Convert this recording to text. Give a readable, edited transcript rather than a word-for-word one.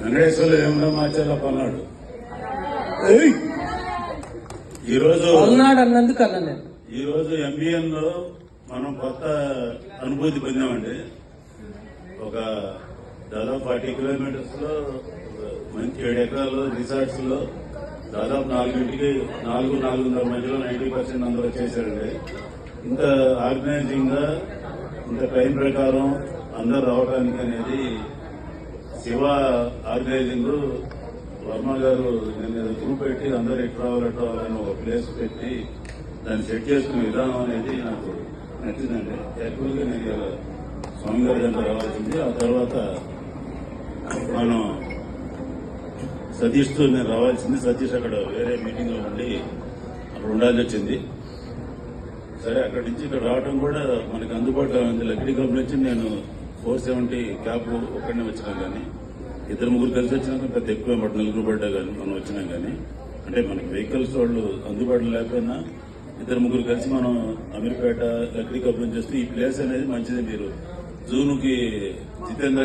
వెంకటేశ్వర్లు ఏమన్నా మార్చాలో పల్నాడు ఈరోజు అన్నందుకు అన్నా ఈరోజు ఎంబీఎన్ లో మనం కొత్త అనుభూతి పొందామండి. ఒక దాదాపు 40 కిలోమీటర్స్ లో మంచి 7 ఎకరాలు రిసార్ట్స్ లో దాదాపు 4:30 మధ్యలో 90% అందరూ వచ్చేసారండి. ఇంత ఆర్గనైజింగ్ గా ఇంత టైం ప్రకారం అందరు రావడానికి అనేది శివ ఆర్గనైజింగ్ వర్మ గారు నేను గ్రూప్ పెట్టి అందరు ఎటు రావాలని ఒక ప్లేస్ పెట్టి దాన్ని సెట్ చేసుకునే విధానం అనేది నాకు నచ్చిందండి. యాక్చువల్ గా నేను స్వామి గారి దగ్గర రావాల్సింది. ఆ తర్వాత మనం సతీష్ తో నేను రావాల్సింది. సతీష్ అక్కడ వేరే మీటింగ్ లో ఉండి అక్కడ ఉండాల్సి వచ్చింది. సరే అక్కడి నుంచి ఇక్కడ రావడం కూడా మనకి అందుబాటులో ఉంది. లక్డీ క్లబ్ నుంచి నేను 470 క్యాబ్ ఒక్కడనే వచ్చినా కానీ 2-3 కలిసి వచ్చినాక పెద్ద ఎక్కువ పడ్డ 4 పడ్డా కానీ మనం వచ్చినాం కానీ అంటే మనకి వెహికల్స్ వాళ్ళు అందుబాటులో లేకపోయినా 2-3 కలిసి మనం అమీర్పేట లక్డీ క్లబ్ నుంచి వస్తే ఈ ప్లేస్ అనేది మంచిది. మీరు జూన్కి జితేంద్ర